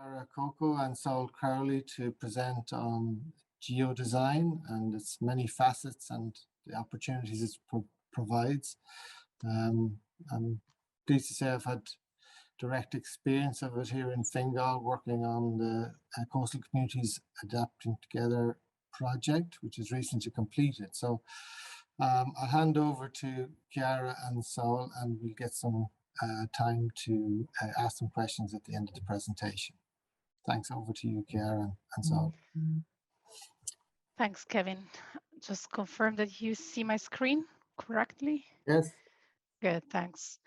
Chiara Cocco and Saul Crowley to present on geodesign and its many facets and the opportunities it provides. I'm pleased to say I've had direct experience of it here in Fingal, working on the Coastal Communities Adapting Together project, which is recently completed. So I'll hand over to Chiara and Saul, and we'll get some time to ask some questions at the end of the presentation. Thanks. Over to you, Chiara and Saul. Thanks, Kevin. Just confirm that you see my screen correctly. Yes. Good, thanks.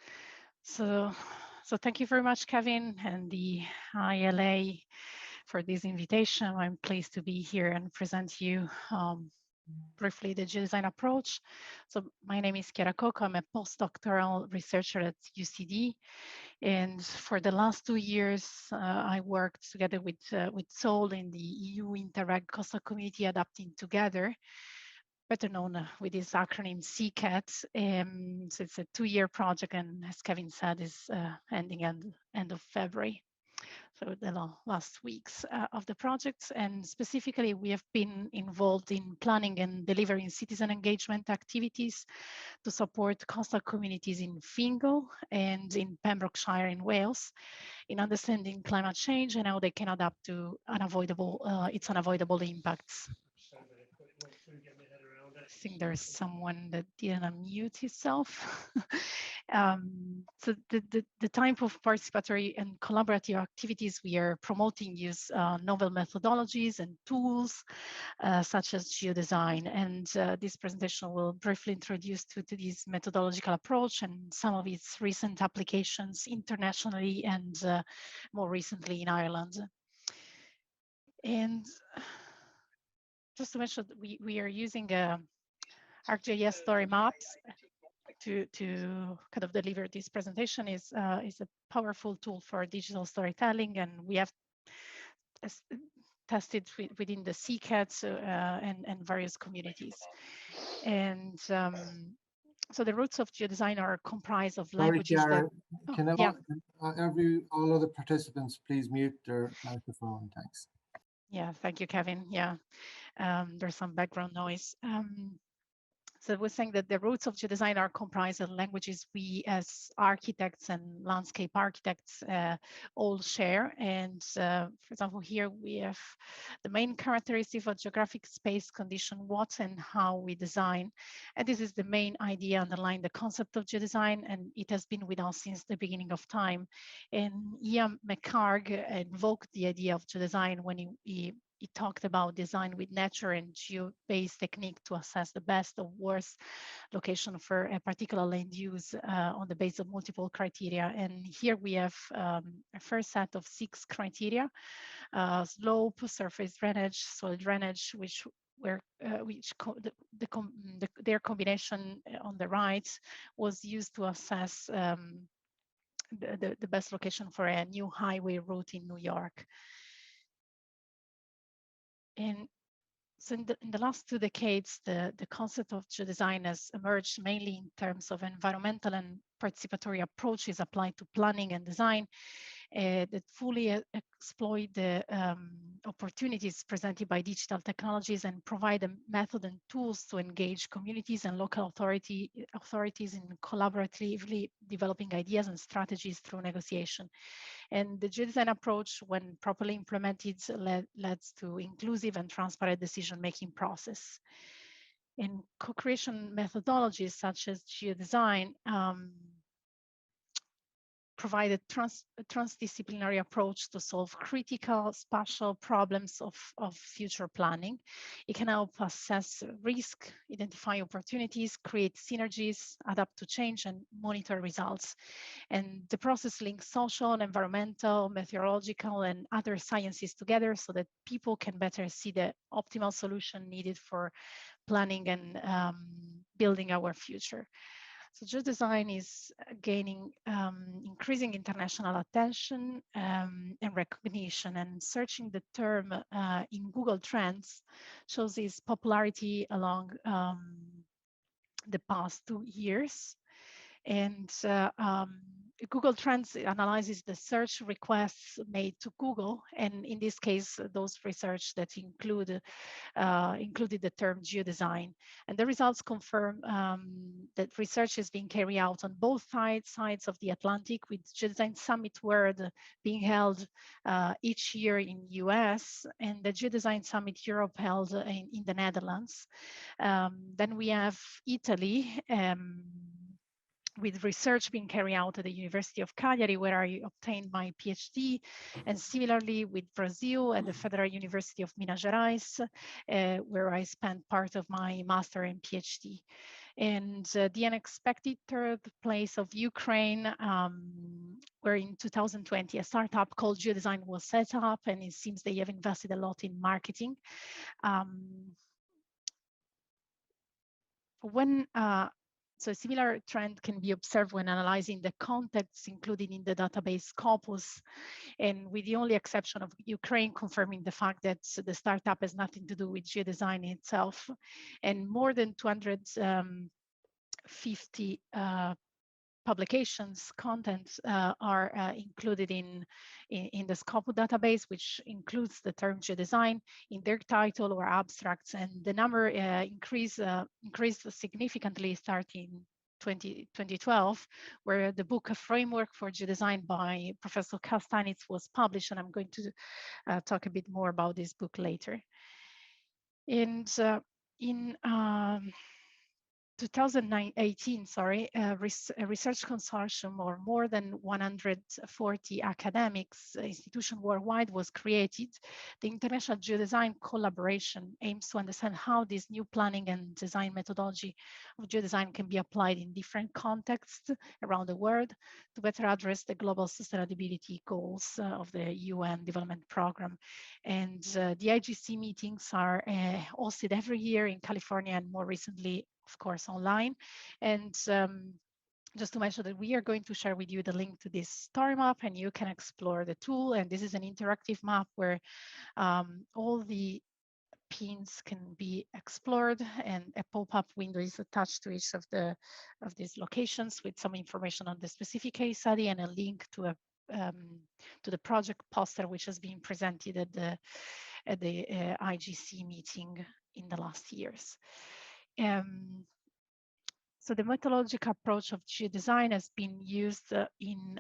So thank you very much, Kevin, and the ILA for this invitation. I'm pleased to be here and present you briefly the geodesign approach. So my name is Chiara Cocco. I'm a postdoctoral researcher at UCD. And for the last 2 years, I worked together with Saul in the EU Interreg Coastal Community Adapting Together, better known with this acronym CCAT. So it's a 2-year project, and as Kevin said, is ending at end of February. So the last weeks of the project, and specifically we have been involved in planning and delivering citizen engagement activities to support coastal communities in Fingal and in Pembrokeshire in Wales in understanding climate change and how they can adapt to its unavoidable impacts. I think there's someone that didn't unmute himself. So the type of participatory and collaborative activities we are promoting use novel methodologies and tools such as geodesign. And this presentation will briefly introduce to this methodological approach and some of its recent applications internationally and more recently in Ireland. And just to mention, we are using ArcGIS story maps to kind of deliver this presentation. Is a powerful tool for digital storytelling, and we have tested within the CCATs and various communities. And so the roots of geodesign are comprised of languages. Sorry, Chiara, all other participants please mute their microphone? Thanks. Yeah, thank you, Kevin. Yeah, there's some background noise. So we're saying that the roots of geodesign are comprised of languages we as architects and landscape architects all share. And for example, here we have the main characteristic of geographic space condition, what and how we design. And this is the main idea underlying the concept of geodesign, and it has been with us since the beginning of time. And Ian McHarg invoked the idea of geodesign when he talked about design with nature and geo-based technique to assess the best or worst location for a particular land use on the basis of multiple criteria. And here we have a first set of 6 criteria: slope, surface drainage, soil drainage, their combination on the right was used to assess the best location for a new highway route in New York. And so in the last 2 decades, the concept of geodesign has emerged mainly in terms of environmental and participatory approaches applied to planning and design that fully exploit the opportunities presented by digital technologies and provide a method and tools to engage communities and local authorities in collaboratively developing ideas and strategies through negotiation. And the geodesign approach, when properly implemented, leads to inclusive and transparent decision-making process. In co-creation methodologies such as geodesign provide a transdisciplinary approach to solve critical spatial problems of future planning. It can help assess risk, identify opportunities, create synergies, adapt to change, and monitor results. And the process links social, environmental, meteorological, and other sciences together so that people can better see the optimal solution needed for planning and building our future. So geodesign is gaining increasing international attention and recognition, and searching the term in Google Trends shows its popularity along the past 2 years. And Google Trends analyzes the search requests made to Google, and in this case, those research that included the term geodesign. And the results confirm that research is being carried out on both sides of the Atlantic, with Geodesign Summit World being held each year in US, and the Geodesign Summit Europe held in the Netherlands. Then we have Italy, with research being carried out at the University of Cagliari, where I obtained my PhD, and similarly with Brazil at the Federal University of Minas Gerais, where I spent part of my master and PhD. And the unexpected third place of Ukraine, where in 2020 a startup called Geodesign was set up, and it seems they have invested a lot in marketing. So a similar trend can be observed when analyzing the contexts included in the database corpus, and with the only exception of Ukraine confirming the fact that the startup has nothing to do with geodesign itself. And more than 250 publications, contents are included in the Scopus database, which includes the term geodesign in their title or abstracts, and the number increased significantly starting 2012, where the book A Framework for Geodesign by Professor Kastanitz was published, and I'm going to talk a bit more about this book later. And in 2018, a research consortium or more than 140 academics institution worldwide was created. The International Geodesign Collaboration aims to understand how this new planning and design methodology of geodesign can be applied in different contexts around the world to better address the global sustainability goals of the UN Development Program. And the IGC meetings are hosted every year in California, and more recently, of course, online. And just to mention that we are going to share with you the link to this story map, and you can explore the tool. And this is an interactive map where all the pins can be explored, and a pop-up window is attached to each of these locations with some information on the specific case study and a link to the project poster, which has been presented at the IGC meeting in the last years. So the methodological approach of geodesign has been used in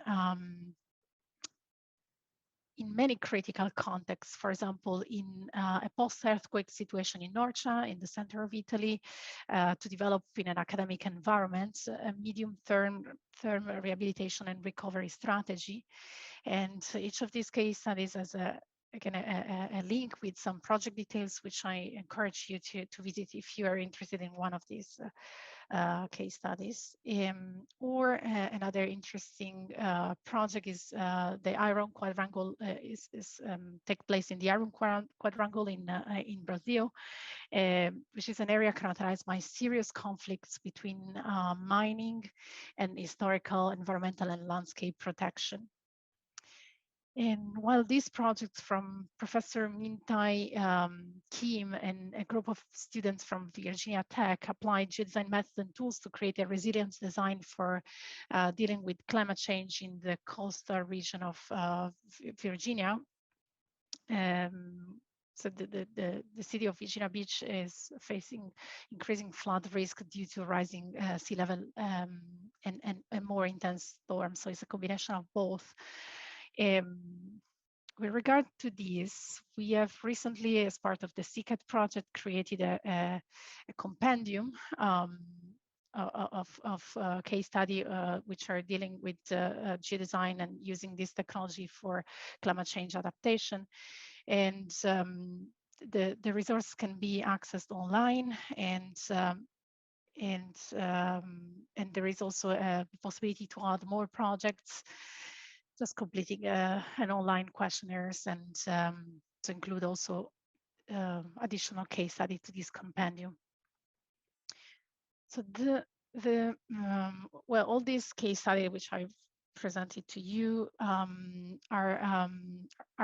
many critical contexts. For example, in a post-earthquake situation in Norcia, in the center of Italy, to develop in an academic environment a medium-term rehabilitation and recovery strategy. And each of these case studies has a link with some project details, which I encourage you to visit if you are interested in one of these case studies. Or another interesting project is the Iron Quadrangle take place in the Iron Quadrangle in Brazil, which is an area characterized by serious conflicts between mining and historical, environmental, and landscape protection. And while these projects from Professor Mintai Kim and a group of students from Virginia Tech applied geodesign methods and tools to create a resilience design for dealing with climate change in the coastal region of Virginia. So the city of Virginia Beach is facing increasing flood risk due to rising sea level and more intense storms. So it's a combination of both. With regard to this, we have recently, as part of the CCAT project, created a compendium of case study which are dealing with geodesign and using this technology for climate change adaptation. And the resource can be accessed online, and there is also a possibility to add more projects, just completing an online questionnaires, and to include also additional case study to this compendium. So well, all these case studies which I've presented to you are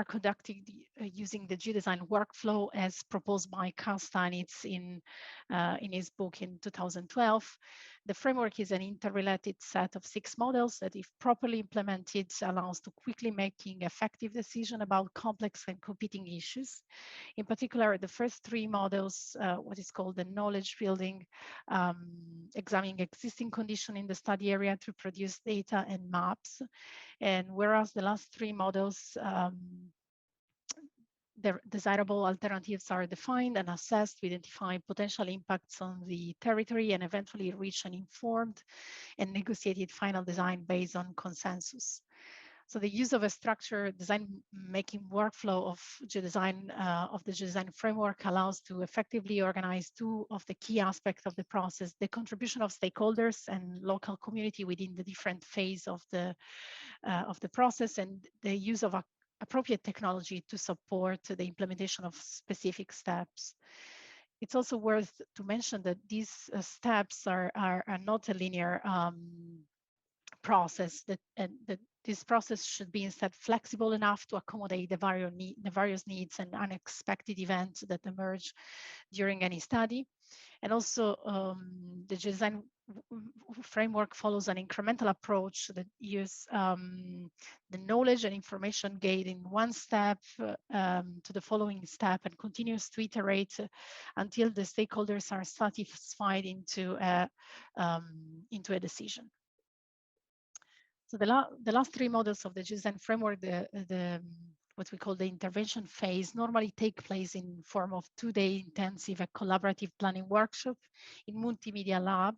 conducted using the geodesign workflow as proposed by Carl Steinitz in his book in 2012. The framework is an interrelated set of 6 models that, if properly implemented, allows to quickly making effective decisions about complex and competing issues. In particular, the first 3 models, what is called the knowledge building, examining existing conditions in the study area to produce data and maps. And whereas the last 3 models, the desirable alternatives are defined and assessed to identify potential impacts on the territory and eventually reach an informed and negotiated final design based on consensus. So the use of a structured design making workflow of Geodesign, of the Geodesign framework allows to effectively organize 2 of the key aspects of the process: the contribution of stakeholders and local community within the different phase of the process, and the use of appropriate technology to support the implementation of specific steps. It's also worth to mention that these steps are not a linear process, that this process should be instead flexible enough to accommodate the various needs and unexpected events that emerge during any study. And also the Geodesign framework follows an incremental approach that uses the knowledge and information gained in one step to the following step, and continues to iterate until the stakeholders are satisfied into a decision. So the last 3 models of the Geodesign framework, what we call the intervention phase, normally take place in form of 2-day intensive and collaborative planning workshop in multimedia lab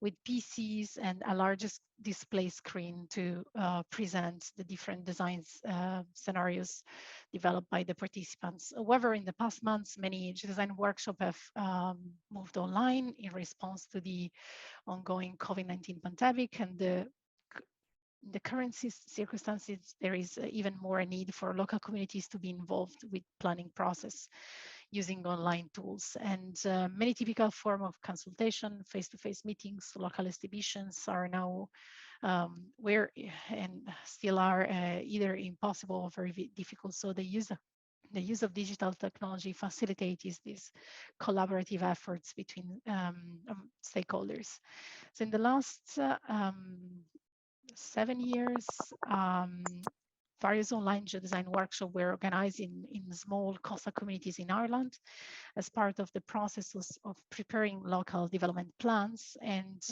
with PCs and a largest display screen to present the different designs scenarios developed by the participants. However, in the past months, many Geodesign workshops have moved online in response to the ongoing COVID-19 pandemic, and the current circumstances, there is even more a need for local communities to be involved with planning process using online tools. And many typical form of consultation, face-to-face meetings, local exhibitions are now where and still are either impossible or very difficult. So the use of digital technology facilitates these collaborative efforts between stakeholders. So in the last 7 years, various online geodesign workshops were organized in small coastal communities in Ireland as part of the process of preparing local development plans. And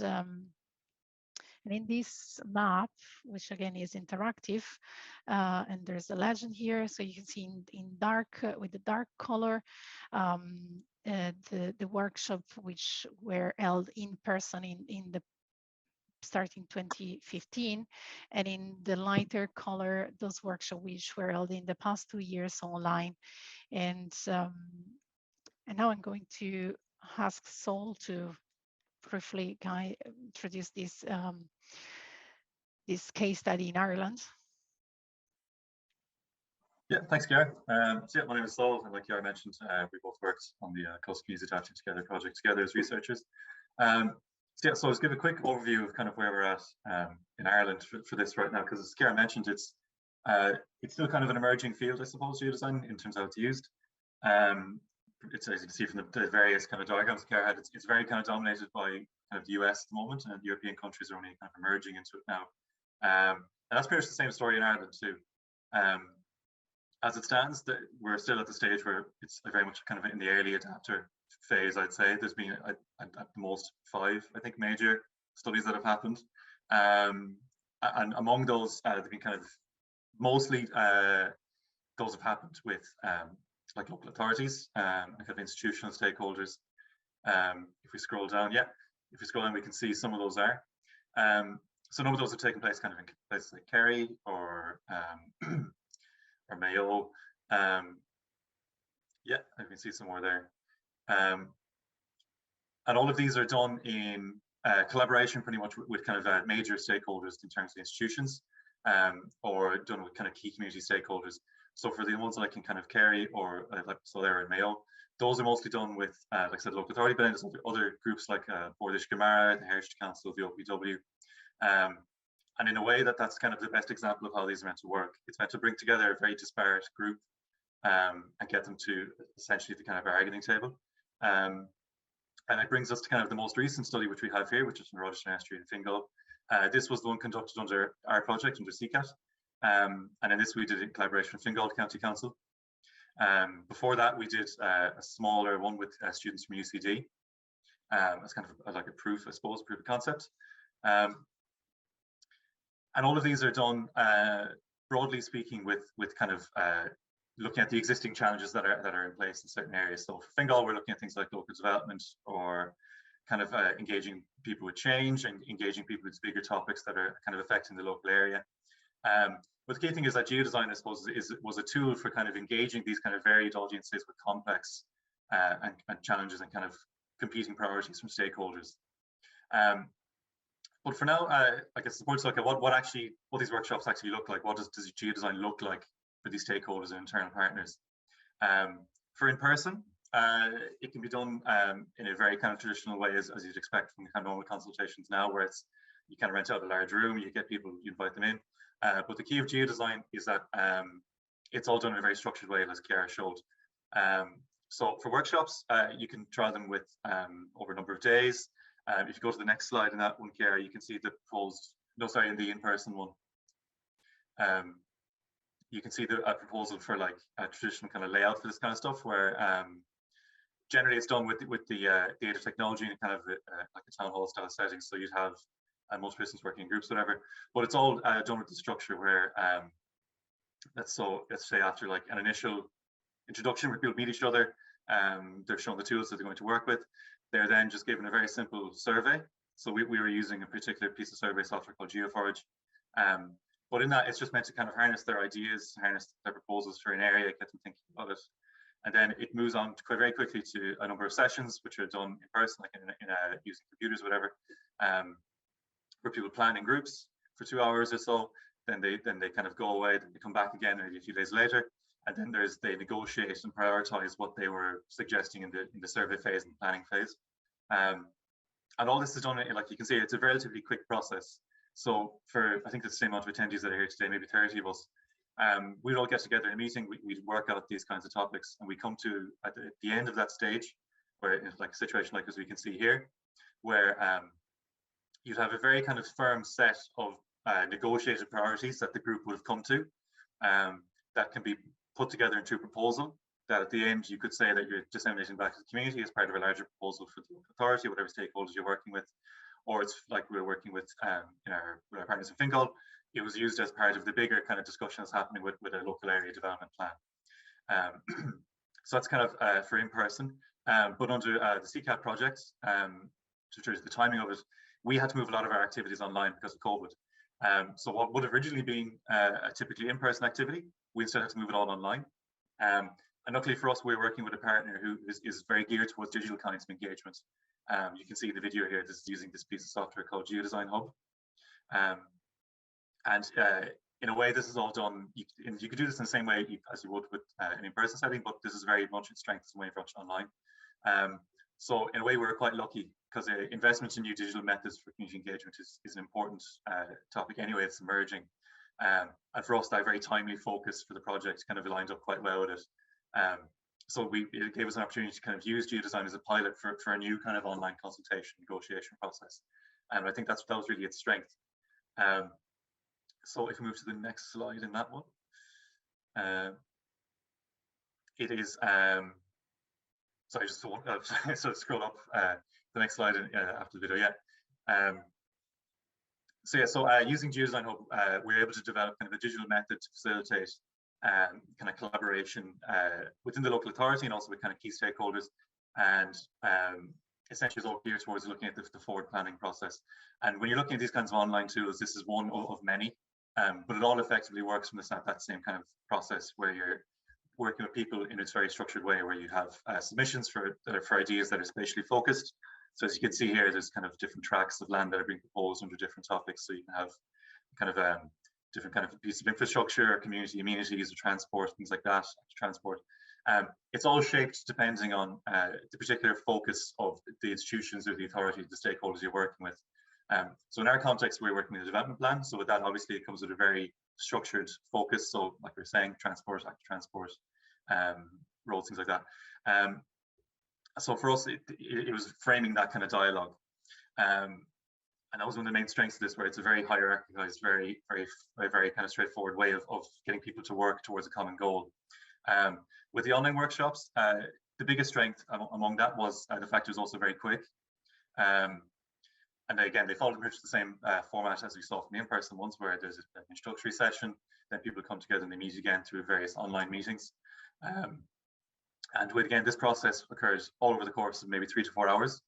in this map, which again is interactive, and there's a legend here, so you can see in dark, with the dark color, the workshop which were held in person in the starting 2015, and in the lighter color, those workshops which were held in the past 2 years online. And now I'm going to ask Saul to briefly introduce this case study in Ireland. Yeah, thanks, Chiara. So yeah, my name is Saul, and like Chiara mentioned, we both worked on the Coastal Communities Adapting Together project together as researchers. So yeah, so let's give a quick overview of kind of where we're at in Ireland for this right now, because as Chiara mentioned, it's still kind of an emerging field, I suppose, geodesign in terms of how it's used. It's, as you can see from the various kind of diagrams Chiara had, it's very kind of dominated by kind of the US at the moment, and European countries are only kind of emerging into it now. And that's pretty much the same story in Ireland too. As it stands, we're still at the stage where it's very much kind of in the early adapter phase, I'd say. There's been at the most 5, I think, major studies that have happened. And among those, they've been kind of mostly those have happened with like local authorities and kind of institutional stakeholders. If we scroll down, if we scroll down, we can see some of those are. Some of those have taken place kind of in places like Kerry or Mayo. I can see some more there. And all of these are done in collaboration pretty much with kind of major stakeholders in terms of institutions, or done with kind of key community stakeholders. So for the ones like in kind of Kerry or like so there in Mayo, those are mostly done with, like I said, local authority, but then there's other groups like Bordish Gamara, the Heritage Council, the OPW. And in a way that's kind of the best example of how these are meant to work. It's meant to bring together a very disparate group and get them to essentially the kind of bargaining table. And it brings us to kind of the most recent study which we have here, which is from Rochester Estuary in Fingal. This was the one conducted under our project, under CCAT. And in this we did it in collaboration with Fingal County Council. Before that, we did a smaller one with students from UCD. As kind of like a proof, I suppose, proof of concept. And all of these are done, broadly speaking, with kind of looking at the existing challenges that are in place in certain areas. So for Fingal, we're looking at things like local development, or kind of engaging people with change and engaging people with bigger topics that are kind of affecting the local area. But the key thing is that geodesign, I suppose, was a tool for kind of engaging these kind of varied audiences with complex and challenges and kind of competing priorities from stakeholders. But for now, I guess the point is look at what these workshops actually look like. What does geodesign look like for these stakeholders and internal partners? For in person, it can be done in a very kind of traditional way, as you'd expect from the kind of normal consultations now, where you kind of rent out a large room, you get people, you invite them in. But the key of geodesign is that it's all done in a very structured way, as Chiara showed. So for workshops, you can try them with over a number of days. If you go to the next slide in that one, Chiara, you can see the proposed, in the in-person one. You can see the proposal for like a traditional kind of layout for this kind of stuff, where generally it's done with the data technology in kind of like a town hall style setting. So you'd have most persons working in groups, whatever, but it's all done with the structure where let's say after like an initial introduction where people meet each other, they're shown the tools that they're going to work with. They're then just given a very simple survey. So we were using a particular piece of survey software called GeoForage. But in that, it's just meant to kind of harness their ideas, harness their proposals for an area, get them thinking about it. And then it moves on very quickly to a number of sessions, which are done in person, like using computers, whatever, where people plan in groups for 2 hours or so. Then they kind of go away, then they come back again maybe a few days later. And then they negotiate and prioritize what they were suggesting in the survey phase and planning phase. And all this is done, like you can see, it's a relatively quick process. So for, I think the same amount of attendees that are here today, maybe 30 of us, we'd all get together in a meeting, we'd work out these kinds of topics, and we come to, at the end of that stage, where it's like a situation like as we can see here, where you'd have a very kind of firm set of negotiated priorities that the group would have come to, that can be put together into a proposal that at the end you could say that you're disseminating back to the community as part of a larger proposal for the local authority, whatever stakeholders you're working with. Or it's like we're working with with our partners in Fingal. It was used as part of the bigger kind of discussion that's happening with a local area development plan. So that's kind of for in person. But under the CCAT project, to the timing of it, we had to move a lot of our activities online because of COVID. So what would have originally been a typically in-person activity, we instead had to move it all online. And luckily for us, we're working with a partner who is very geared towards digital kinds of engagement. You can see in the video here, this is using this piece of software called Geodesign Hub. In a way, this is all done, you could do this in the same way as you would with an in-person setting, but this is very much its strength as a way for online. So in a way, we're quite lucky because investment in new digital methods for community engagement is an important topic anyway. It's emerging. And for us, that very timely focus for the project kind of lined up quite well with it. So it gave us an opportunity to kind of use geodesign as a pilot for a new kind of online consultation negotiation process. And I think that was really its strength. So if we move to the next slide in that one, it is, so I just sort of scroll up the next slide after the video, yeah. So using Geodesign Hub, we're able to develop kind of a digital method to facilitate kind of collaboration within the local authority and also with kind of key stakeholders, and essentially it's all geared towards looking at the forward planning process. And when you're looking at these kinds of online tools, this is one of many, but it all effectively works from that same kind of process where you're working with people in a very structured way, where you have submissions for ideas that are spatially focused. So as you can see here, there's kind of different tracts of land that are being proposed under different topics. So you can have kind of different kind of pieces of infrastructure, community amenities, or transport, things like that, transport. It's all shaped depending on the particular focus of the institutions or the authority, the stakeholders you're working with. So in our context, we're working with a development plan. So with that, obviously, it comes with a very structured focus. So like we're saying, transport, active transport, roads, things like that. So for us, it was framing that kind of dialogue. And that was one of the main strengths of this, where it's a very hierarchized, very kind of straightforward way of getting people to work towards a common goal. With the online workshops, the biggest strength among that was the fact it was also very quick. And again, they followed much the same format as we saw from the in-person ones, where there's an introductory session, then people come together and they meet again through various online meetings. And again, this process occurred all over the course of maybe 3 to 4 hours.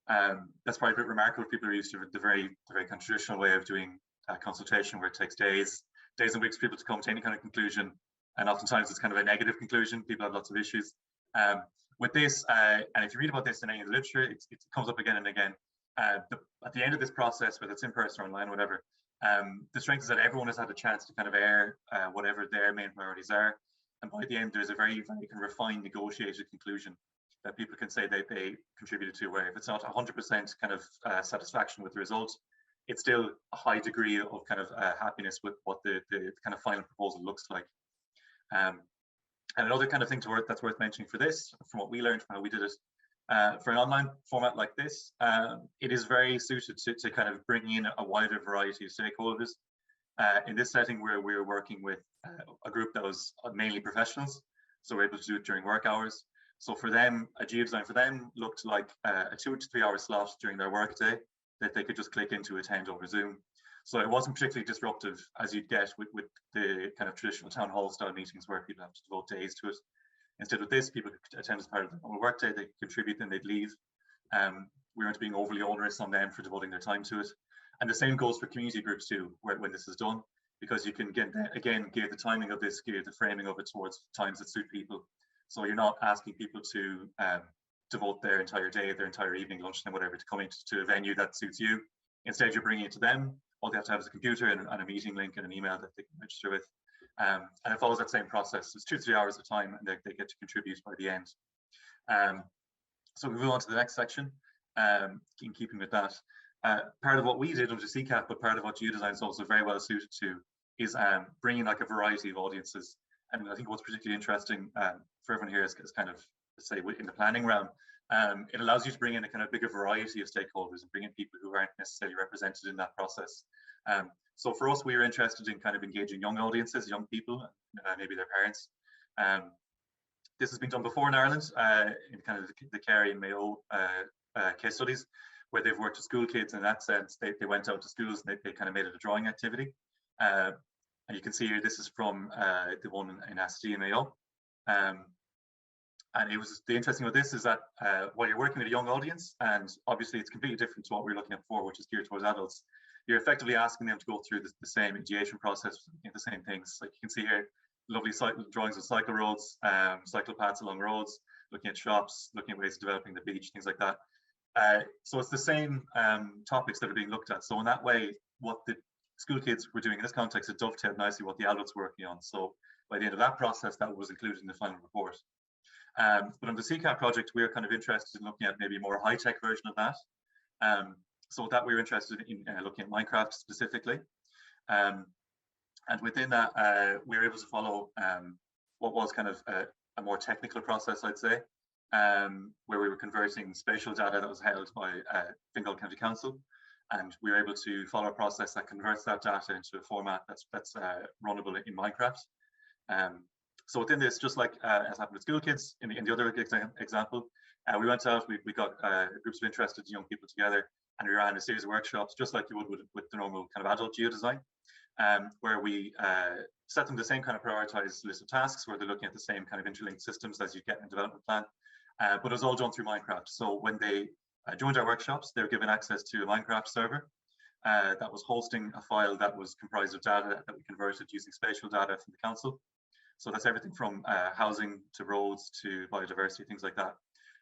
That's probably a bit remarkable. People are used to the very kind of traditional way of doing consultation, where it takes days and weeks for people to come to any kind of conclusion, and oftentimes it's kind of a negative conclusion. People have lots of issues. With this, and if you read about this in any of the literature, it comes up again and again. At the end of this process, whether it's in person or online, whatever, the strength is that everyone has had a chance to kind of air whatever their main priorities are, and by the end, there's a very kind of refined, negotiated conclusion that people can say that they contributed to, where if it's not 100% kind of satisfaction with the result, it's still a high degree of kind of happiness with what the kind of final proposal looks like. And another kind of thing that's worth mentioning for this, from what we learned from how we did it, for an online format like this, it is very suited to kind of bring in a wider variety of stakeholders. In this setting, where we're working with a group that was mainly professionals, so we're able to do it during work hours. So for them, a geodesign for them looked like a 2 to 3 hour slot during their work day that they could just click into, attend over Zoom. So it wasn't particularly disruptive as you'd get with the kind of traditional town hall style meetings, where people have to devote days to it. Instead with this, people could attend as part of their normal work day, they could contribute, then they'd leave. We weren't being overly onerous on them for devoting their time to it. And the same goes for community groups too, when this is done, because you can again gear the timing of this, gear the framing of it towards times that suit people. So you're not asking people to devote their entire day, their entire evening, lunchtime, whatever, to coming to a venue that suits you. Instead, you're bringing it to them. All they have to have is a computer and a meeting link and an email that they can register with. And it follows that same process. It's 2 to 3 hours at a time, and they get to contribute by the end. So we move on to the next section, in keeping with that. Part of what we did under CCAP, but part of what Geodesign is also very well suited to, is bringing like a variety of audiences. And I think what's particularly interesting for everyone here is kind of, let's say, in the planning realm, it allows you to bring in a kind of bigger variety of stakeholders and bring in people who aren't necessarily represented in that process. So for us, we were interested in kind of engaging young audiences, young people, maybe their parents. This has been done before in Ireland, in kind of the Kerry and Mayo case studies, where they've worked with school kids. In that sense, they went out to schools and they kind of made it a drawing activity. And you can see here, this is from the one in SD and Mayo. And it was the interesting with this is that while you're working with a young audience, and obviously it's completely different to what we were looking at before, which is geared towards adults, you're effectively asking them to go through the same ideation process, looking at the same things. Like you can see here, lovely drawings of cycle roads, cycle paths along roads, looking at shops, looking at ways of developing the beach, things like that. So it's the same topics that are being looked at. So in that way, what the school kids were doing in this context, it dovetailed nicely what the adults were working on. So by the end of that process, that was included in the final report. But on the CCAP project, we are kind of interested in looking at maybe a more high-tech version of that. So with that, we were interested in looking at Minecraft specifically. And within that, we were able to follow what was kind of a more technical process, I'd say, where we were converting spatial data that was held by Fingal County Council. And we were able to follow a process that converts that data into a format that's runnable in Minecraft. So within this, just like as happened with school kids, in the other example, we went out, we got groups of interested young people together, and we ran a series of workshops, just like you would with the normal kind of adult geodesign, where we set them the same kind of prioritized list of tasks, where they're looking at the same kind of interlinked systems as you get in a development plan, but it was all done through Minecraft. So when they joined our workshops, they were given access to a Minecraft server that was hosting a file that was comprised of data that we converted using spatial data from the council. So that's everything from housing to roads to biodiversity, things like that.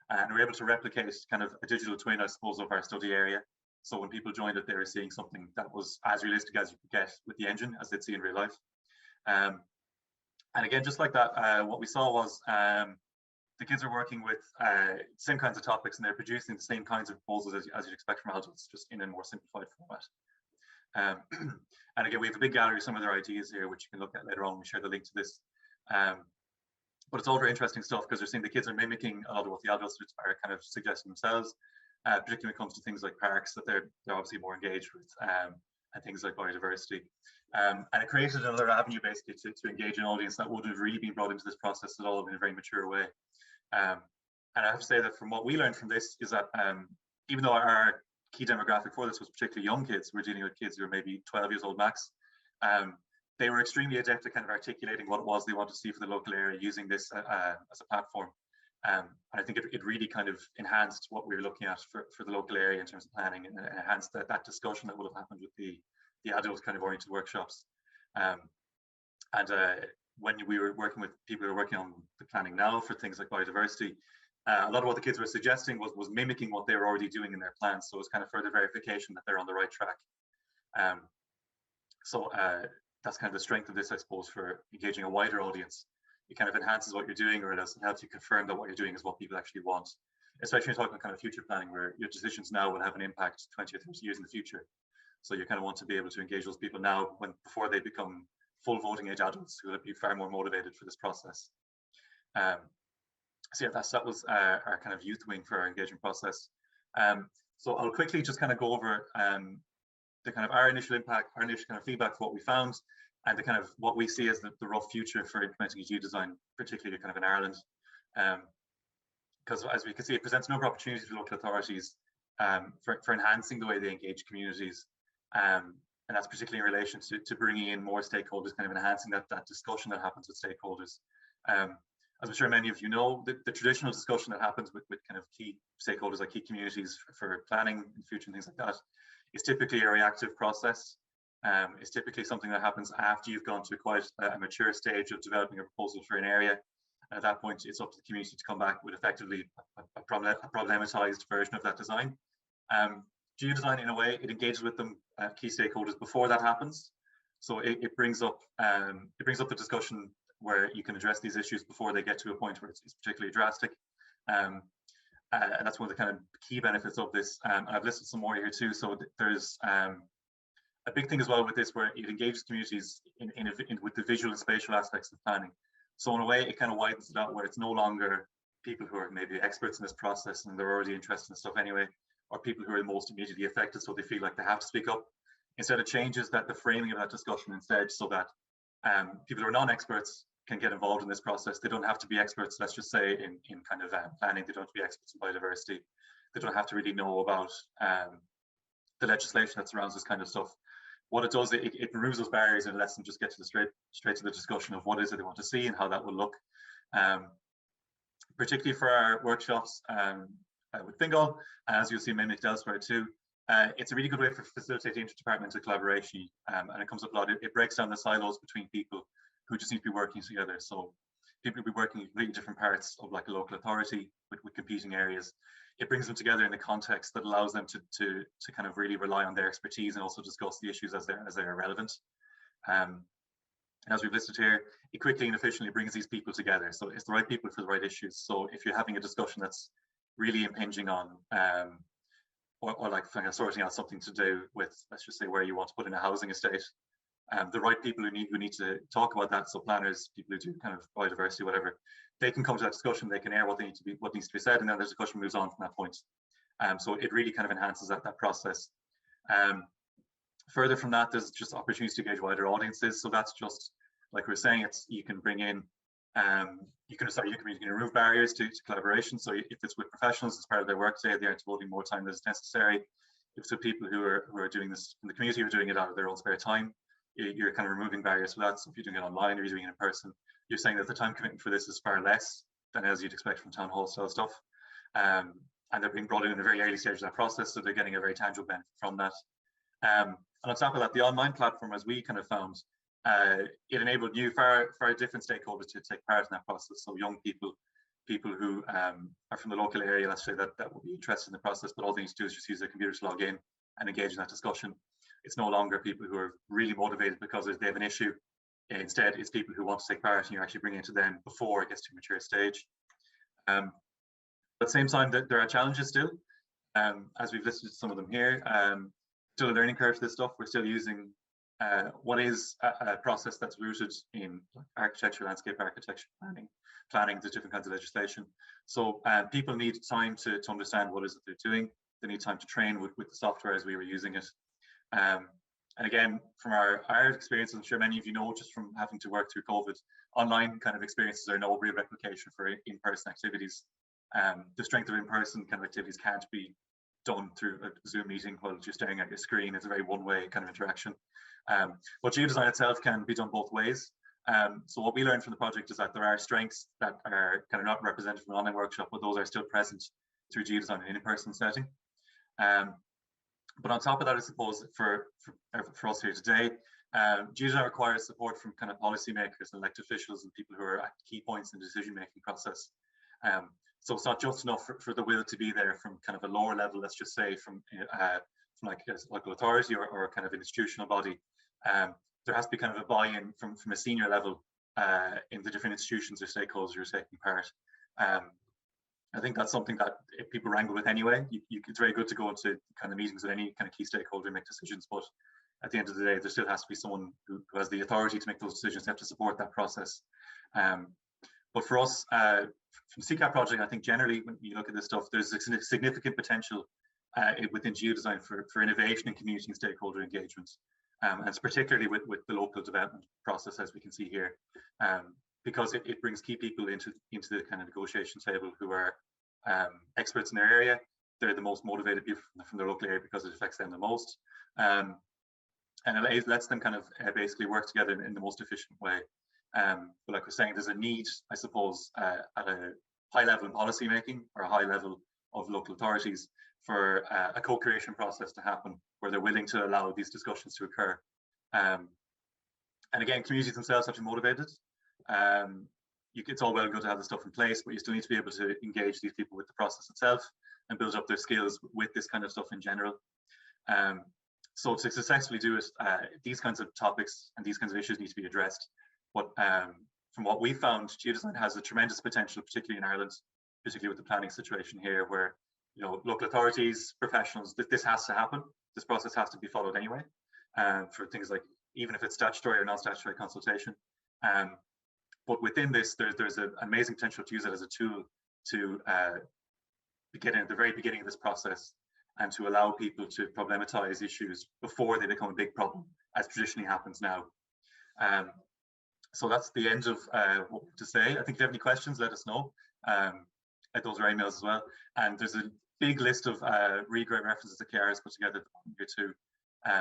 And we're able to replicate kind of a digital twin, I suppose, of our study area. So when people joined it, they were seeing something that was as realistic as you could get with the engine as they'd see in real life. And again, just like that, what we saw was the kids are working with same kinds of topics, and they're producing the same kinds of proposals as you'd expect from adults, just in a more simplified format. And again, we have a big gallery of some of their ideas here, which you can look at later on. We share the link to this. But it's all very interesting stuff because they're seeing the kids are mimicking a lot of what the adults are kind of suggesting themselves, particularly when it comes to things like parks that they're obviously more engaged with, and things like biodiversity. And it created another avenue basically to engage an audience that wouldn't have really been brought into this process at all in a very mature way. And I have to say that from what we learned from this is that even though our key demographic for this was particularly young kids, we're dealing with kids who are maybe 12 years old max, they were extremely adept at kind of articulating what it was they want to see for the local area using this as a platform. And I think it really kind of enhanced what we were looking at for the local area in terms of planning, and enhanced that discussion that would have happened with the adult kind of oriented workshops. When we were working with people who are working on the planning now for things like biodiversity, a lot of what the kids were suggesting was mimicking what they were already doing in their plans. So it was kind of further verification that they're on the right track. That's kind of the strength of this, I suppose, for engaging a wider audience. It kind of enhances what you're doing, or it helps you confirm that what you're doing is what people actually want. Especially when you're talking about kind of future planning, where your decisions now will have an impact 20 or 30 years in the future. So you kind of want to be able to engage those people now, before they become full voting age adults, who will be far more motivated for this process. So yeah, that was our kind of youth wing for our engagement process. So I'll quickly just kind of go over the kind of our initial impact, our initial kind of feedback for what we found, and the kind of what we see as the rough future for implementing geodesign, particularly kind of in Ireland. Because as we can see, it presents a number of opportunities for local authorities for enhancing the way they engage communities. And that's particularly in relation to bringing in more stakeholders, kind of enhancing that discussion that happens with stakeholders. As I'm sure many of you know, the traditional discussion that happens with kind of key stakeholders, like key communities for planning in the future and things like that, is typically a reactive process. It's typically something that happens after you've gone to quite a mature stage of developing a proposal for an area. And at that point, it's up to the community to come back with effectively a problematized version of that design. Geodesign, in a way, it engages with them, key stakeholders, before that happens. So it brings up the discussion where you can address these issues before they get to a point where it's particularly drastic. And that's one of the kind of key benefits of this. And I've listed some more here too. So there's a big thing as well with this, where it engages communities with the visual and spatial aspects of planning. So in a way, it kind of widens it out, where it's no longer people who are maybe experts in this process and they're already interested in stuff anyway, or people who are the most immediately affected, so they feel like they have to speak up. Instead, it changes the framing of that discussion instead, so that people who are non-experts can get involved in this process. They don't have to be experts, let's just say, in kind of planning. They don't have to be experts in biodiversity. They don't have to really know about the legislation that surrounds this kind of stuff. What it does, it removes those barriers and lets them just get to straight to the discussion of what is it they want to see and how that will look. Particularly for our workshops with Fingal, as you'll see mimicked elsewhere too, it's a really good way for facilitating interdepartmental collaboration, and it comes up a lot. It breaks down the silos between people who just need to be working together. So people will be working in completely different parts of like a local authority with competing areas. It brings them together in a context that allows them to kind of really rely on their expertise and also discuss the issues as they're relevant. And as we've listed here, it quickly and efficiently brings these people together. So it's the right people for the right issues. So if you're having a discussion that's really impinging on, or like sorting out something to do with, let's just say, where you want to put in a housing estate, the right people who need to talk about that, so planners, people who do kind of biodiversity, whatever, they can come to that discussion, they can air what needs to be said, and then the discussion moves on from that point. So it really kind of enhances that process. Further from that, there's just opportunities to engage wider audiences. So that's just like we were saying, you can bring in, you can remove barriers to collaboration. So if it's with professionals as part of their workday, they aren't devoting more time than is necessary. If it's with people who are doing this in the community, who are doing it out of their own spare time, you're kind of removing barriers for that. So if you're doing it online or you're doing it in person, you're saying that the time commitment for this is far less than as you'd expect from town hall style stuff. And they're being brought in a very early stage of that process, so they're getting a very tangible benefit from that. And on top of that, the online platform, as we kind of found, it enabled far different stakeholders to take part in that process. So young people who are from the local area, let's say, that would be interested in the process, but all they need to do is just use their computer to log in and engage in that discussion. It's no longer people who are really motivated because they have an issue. Instead, it's people who want to take part, and you're actually bringing it to them before it gets to a mature stage. At the same time, there are challenges still, as we've listed some of them here. Still a learning curve for this stuff. We're still using what is a process that's rooted in architecture, landscape architecture, planning, there's different kinds of legislation. So people need time to understand what it is that they're doing. They need time to train with the software as we were using it. And again, from our experiences, I'm sure many of you know, just from having to work through COVID, online kind of experiences are no real replication for in-person activities. The strength of in-person kind of activities can't be done through a Zoom meeting while you're staring at your screen. It's a very one-way kind of interaction. But geodesign itself can be done both ways. So what we learned from the project is that there are strengths that are kind of not represented from an online workshop, but those are still present through geodesign in an in-person setting. But on top of that, I suppose for us here today, geodesign requires support from kind of policymakers and elected officials and people who are at key points in the decision-making process. So it's not just enough for the will to be there from kind of a lower level, let's just say from like a local authority or kind of an institutional body. There has to be kind of a buy-in from a senior level in the different institutions or stakeholders who are taking part. I think that's something that if people wrangle with anyway. It's very good to go into kind of meetings with any kind of key stakeholder and make decisions, but at the end of the day, there still has to be someone who has the authority to make those decisions. They have to support that process. But for us, from CCAP project, I think generally when you look at this stuff, there's a significant potential within geodesign for innovation and community and stakeholder engagement. And it's particularly with the local development process, as we can see here, because it brings key people into the kind of negotiation table who are experts in their area. They're the most motivated people from their local area because it affects them the most. And it lets them kind of basically work together in the most efficient way. But like we're saying, there's a need, I suppose, at a high level in policy making or a high level of local authorities for a co-creation process to happen where they're willing to allow these discussions to occur. And again, communities themselves have to be motivated. It's all well and good to have the stuff in place, but you still need to be able to engage these people with the process itself and build up their skills with this kind of stuff in general. So to successfully do it, these kinds of topics and these kinds of issues need to be addressed. But from what we found, geodesign has a tremendous potential, particularly in Ireland, particularly with the planning situation here, where local authorities, professionals, this has to happen. This process has to be followed anyway, for things like even if it's statutory or non-statutory consultation. But within this, there's an amazing potential to use it as a tool to get in at the very beginning of this process and to allow people to problematize issues before they become a big problem, as traditionally happens now. So that's the end of what to say. I think if you have any questions, let us know. Those are emails as well. And there's a big list of really great references that Chiara has put together here too.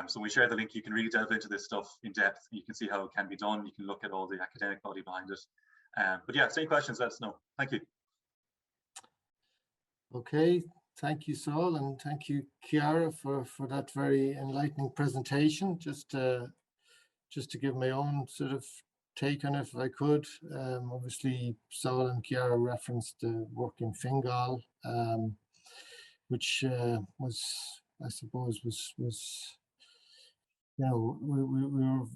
So we share the link. You can really delve into this stuff in depth. You can see how it can be done. You can look at all the academic body behind it. But yeah, if any questions, let us know. Thank you. Okay, thank you, Saul, and thank you, Chiara, for that very enlightening presentation. Just to give my own sort of take on it, if I could. Obviously, Saul and Chiara referenced the work in Fingal, which was, I suppose, was we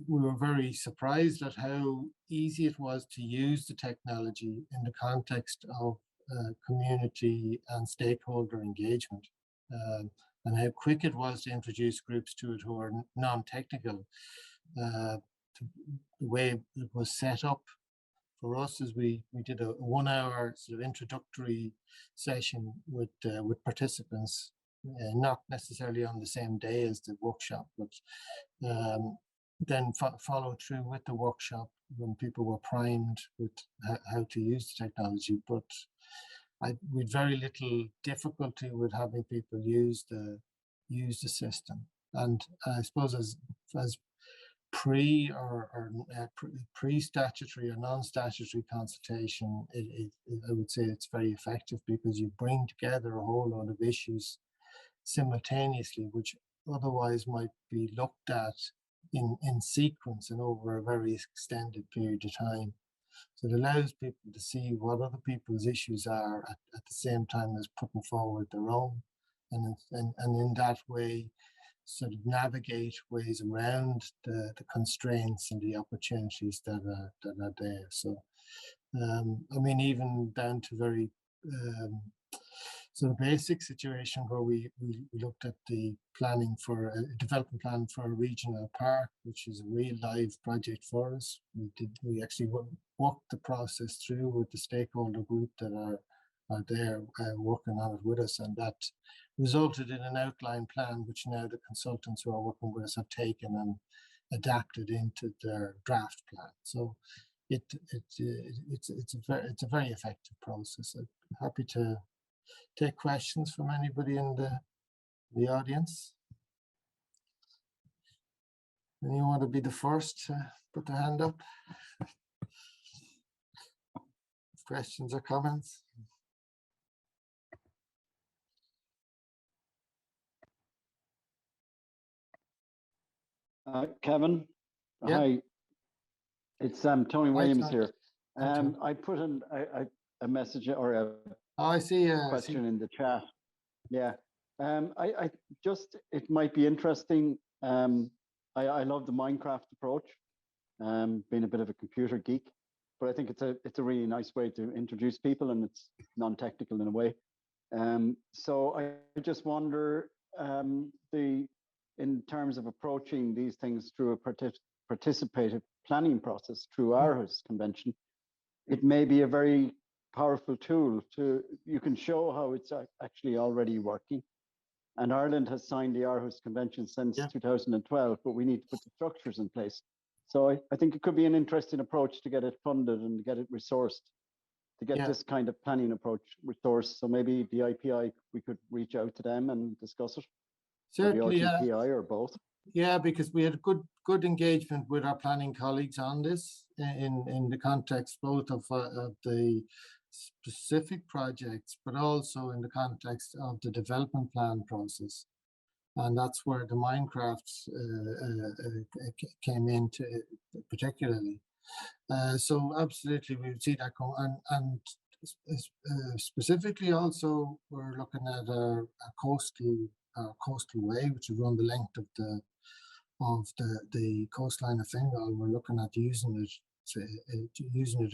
were very surprised at how easy it was to use the technology in the context of community and stakeholder engagement, and how quick it was to introduce groups to it who are non-technical. The way it was set up for us is we did a 1 hour sort of introductory session with participants, not necessarily on the same day as the workshop, but then follow through with the workshop when people were primed with how to use the technology. But with very little difficulty with having people use the system. And I suppose as pre-statutory or non-statutory consultation, I would say it's very effective because you bring together a whole lot of issues simultaneously, which otherwise might be looked at in sequence and over a very extended period of time. So it allows people to see what other people's issues are at the same time as putting forward their own, and in that way sort of navigate ways around the constraints and the opportunities that are there. So I mean, even down to very So the basic situation where we looked at the planning for a development plan for a regional park, which is a real live project for us. We actually walked the process through with the stakeholder group that are there working on it with us, and that resulted in an outline plan, which now the consultants who are working with us have taken and adapted into their draft plan. So it's a very effective process. I'm happy to take questions from anybody in the audience. Anyone want to be the first to put their hand up? Questions or comments? Kevin, yeah. Hi. It's Tony Williams here. Tony. I put in a message or a I see a question in the chat. Yeah. I just, it might be interesting. I love the Minecraft approach, being a bit of a computer geek, but I think it's a really nice way to introduce people, and it's non-technical in a way. So I just wonder, in terms of approaching these things through a participative planning process through Aarhus Convention, it may be a very powerful tool you can show how it's actually already working. And Ireland has signed the Aarhus Convention since 2012, but we need to put the structures in place. So I think it could be an interesting approach to get it funded and get it resourced, to get this kind of planning approach resourced. So maybe the IPI, we could reach out to them and discuss it. certainly, or the RTPI or both. Yeah, because we had good engagement with our planning colleagues on this in the context both of the specific projects, but also in the context of the development plan process. And that's where the Minecraft came into particularly. So absolutely, we would see that go. And specifically also, we're looking at a coastal way, which would run the length of the coastline of Fingal. We're looking at using it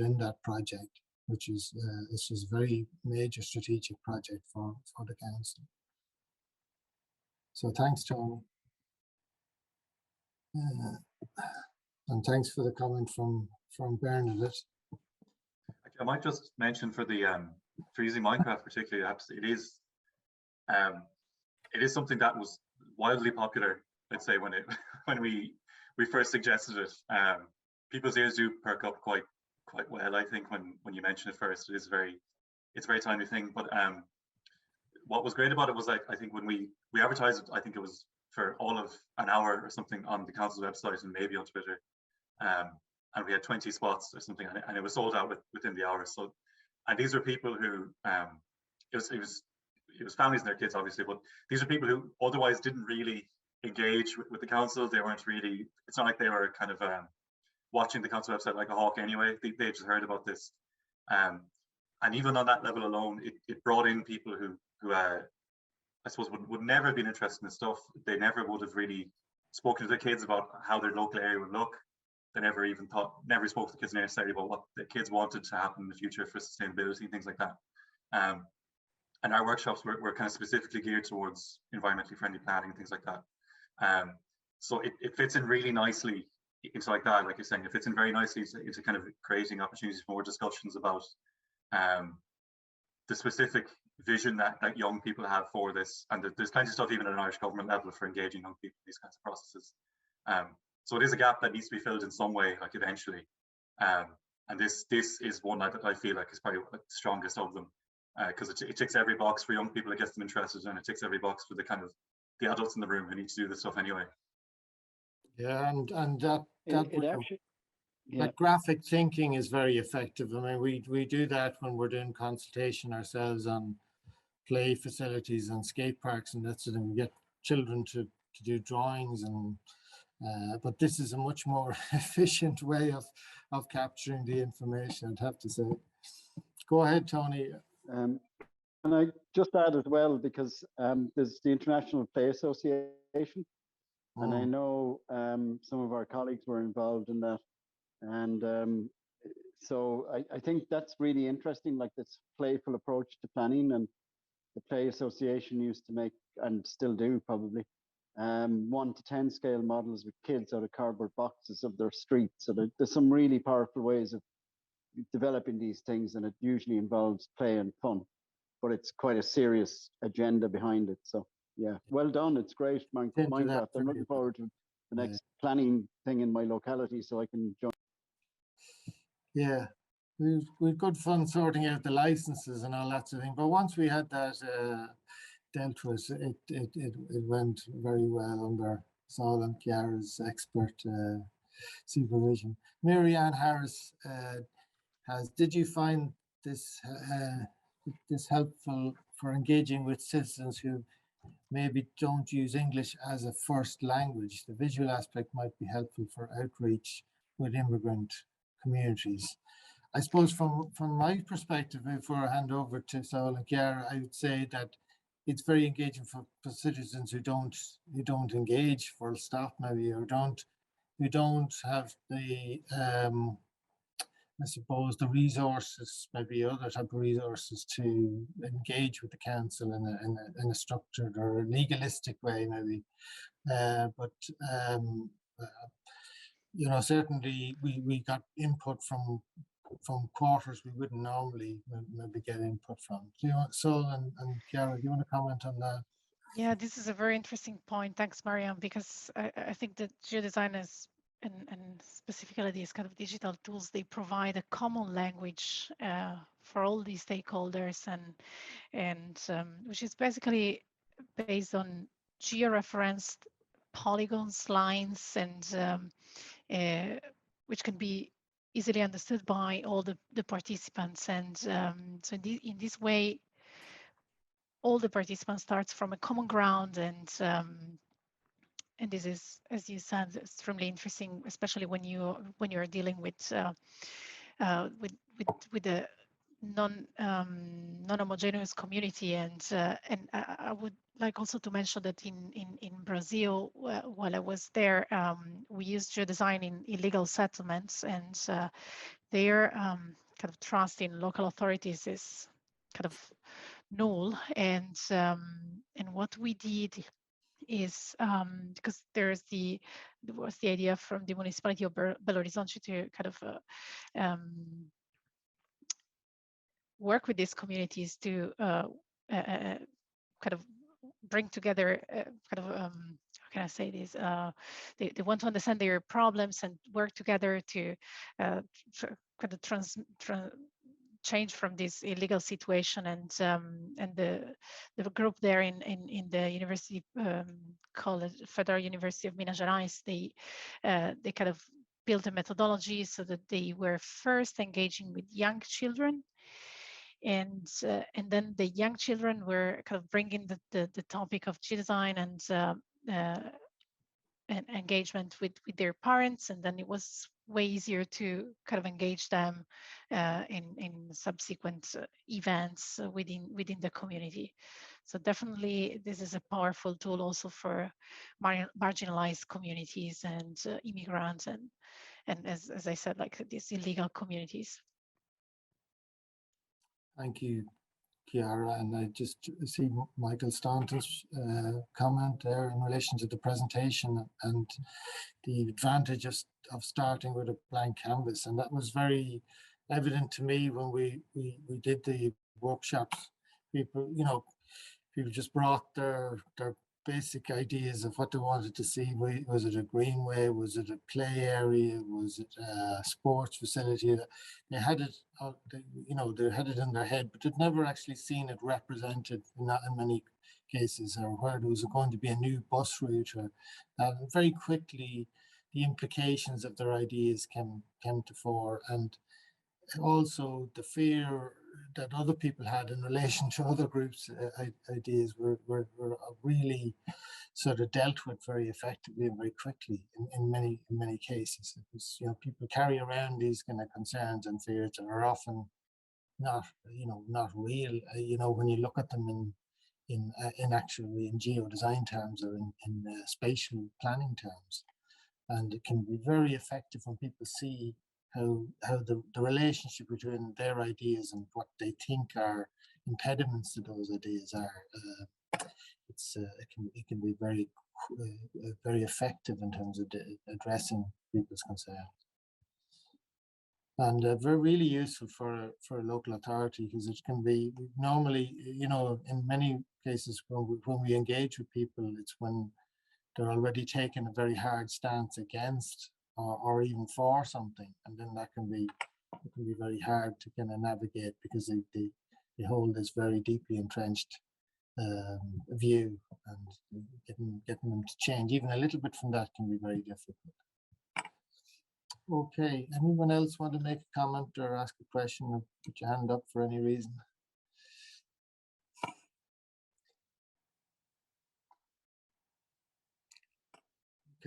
in that project, which is a very major strategic project for the council. So thanks, Tony. And thanks for the comment from Bernadette. I might just mention for using Minecraft particularly, it is something that was wildly popular. Let's say when we first suggested it, people's ears do perk up quite well. I think when you mention it first, it's a very timely thing. But what was great about it was, like, I think when we advertised it, I think it was for all of an hour or something on the council website and maybe on Twitter, and we had 20 spots or something, and it was sold out within the hour. So, and these are people who it was families and their kids, obviously, but these are people who otherwise didn't really engage with the council. They weren't really, it's not like they were kind of watching the council website like a hawk anyway. They just heard about this, and even on that level alone, it brought in people who I suppose would never have been interested in this stuff. They never would have really spoken to their kids about how their local area would look. They never spoke to the kids necessarily about what the kids wanted to happen in the future for sustainability and things like that. And our workshops were kind of specifically geared towards environmentally friendly planning and things like that. So it fits in really nicely into like that, like you're saying, it fits in very nicely into kind of creating opportunities for more discussions about the specific vision that young people have for this. And there's plenty of stuff even at an Irish government level for engaging young people in these kinds of processes. So it is a gap that needs to be filled in some way, like eventually. And this is one that I feel like is probably the strongest of them, because it ticks every box for young people. It gets them interested, and it ticks every box for the adults in the room who need to do this stuff anyway. Yeah, and that actually, that graphic thinking is very effective. I mean, we do that when we're doing consultation ourselves on play facilities and skate parks and that sort of thing. We get children to do drawings, and but this is a much more efficient way of capturing the information, I'd have to say. Go ahead, Tony. And I just add as well, because there's the International Play Association, and I know some of our colleagues were involved in that. And so I think that's really interesting, like this playful approach to planning. And the Play Association used to make, and still do probably, 1 to 10 scale models with kids out of cardboard boxes of their street. So there's some really powerful ways of developing these things, and it usually involves play and fun, but it's quite a serious agenda behind it. So yeah, well done. It's great, Minecraft. I'm looking forward to the next planning thing in my locality so I can join. Yeah, we've good fun sorting out the licenses and all that sort of thing. But once we had that dealt with, it went very well under Saul and Chiara's expert supervision. Mary Ann Harris did you find this this helpful for engaging with citizens who maybe don't use English as a first language? The visual aspect might be helpful for outreach with immigrant communities. I suppose from my perspective, before I hand over to Saul and Chiara, I would say that it's very engaging for citizens who don't engage, full stop maybe, or who don't have the I suppose the resources, maybe other type of resources to engage with the council in a structured or legalistic way, maybe. But you know, certainly we got input from quarters we wouldn't normally maybe get input from. Do you want, Saul and Chiara, do you want to comment on that? Yeah, this is a very interesting point. Thanks, Mariam, because I think that geodesigners and specifically these kind of digital tools, they provide a common language for all these stakeholders, and which is basically based on georeferenced polygons, lines, and which can be easily understood by all the participants. And so in this way, all the participants starts from a common ground, and this is, as you said, extremely interesting, especially when you're dealing with a non-homogeneous community. And I would like also to mention that in Brazil, while I was there, we used geodesign in illegal settlements, and their kind of trust in local authorities is kind of null. And what we did is because there was the idea from the municipality of Belo Horizonte to kind of work with these communities to kind of bring together how can I say this? They want to understand their problems and work together to kind of change from this illegal situation. And the group there in the university college, Federal University of Minas Gerais, they kind of built a methodology so that they were first engaging with young children, and then the young children were kind of bringing the topic of geodesign and engagement with their parents, and then it was way easier to kind of engage them in subsequent events within the community. So definitely this is a powerful tool also for marginalized communities and immigrants and as I said, like these illegal communities. Thank you, Chiara. And I just see Michael Staunton's comment there in relation to the presentation and the advantage of starting with a blank canvas. And that was very evident to me when we did the workshops. People, you know, people just brought their basic ideas of what they wanted to see. Was it a greenway? Was it a play area? Was it a sports facility? They had it, you know, they had it in their head, but they'd never actually seen it represented, not in many cases, or where there was going to be a new bus route. Or very quickly, the implications of their ideas came to fore, and also the fear that other people had in relation to other groups' ideas were really sort of dealt with very effectively and very quickly in many cases. It was, you know, people carry around these kind of concerns and fears that are often not real. You know, when you look at them in actually in geodesign terms or in spatial planning terms, and it can be very effective when people see how the relationship between their ideas and what they think are impediments to those ideas are. It can be very effective in terms of addressing people's concerns. And very really useful for a local authority, because it can be normally, you know, in many cases when we engage with people, it's when they're already taking a very hard stance against or even for something, and then it can be very hard to kind of navigate, because they hold this very deeply entrenched view, and getting them to change even a little bit from that can be very difficult. Okay, anyone else want to make a comment or ask a question, or put your hand up for any reason?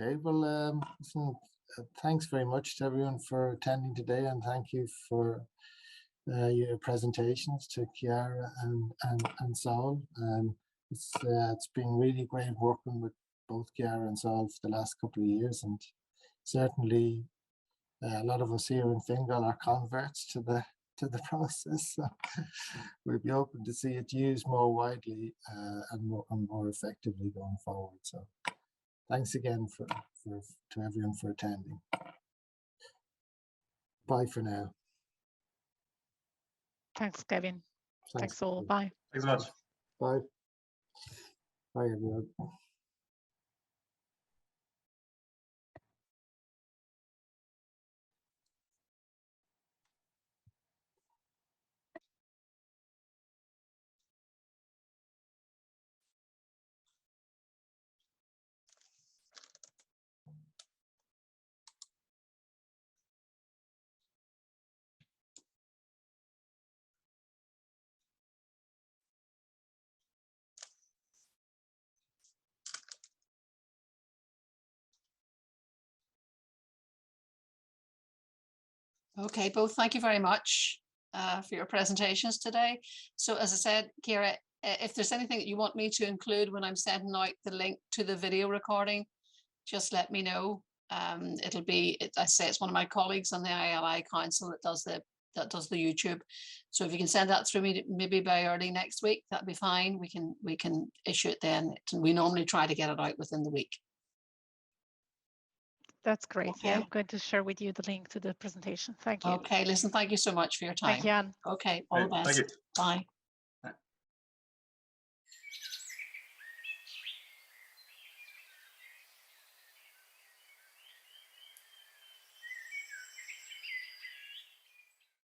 Okay, well, listen, thanks very much to everyone for attending today, and thank you for your presentations to Chiara and Saul. It's been really great working with both Chiara and Saul for the last couple of years, and certainly a lot of us here in Fingal are converts to the process. So we'll be open to see it used more widely and more effectively going forward. So thanks again to everyone for attending. Bye for now. Thanks, Kevin. Thanks all. Bye. Thanks so much. Bye. Bye, everyone. Okay, both, thank you very much for your presentations today. So as I said, Chiara, if there's anything that you want me to include when I'm sending out the link to the video recording, just let me know. It'll be, I say it's one of my colleagues on the ILI Council that does the YouTube. So if you can send that through me maybe by early next week, that'd be fine. We can issue it then. We normally try to get it out within the week. That's great. Okay. Yeah, I'm going to share with you the link to the presentation. Thank you. Okay, listen, thank you so much for your time. Thank you, Anne. Okay, all the best. Thank you. Bye.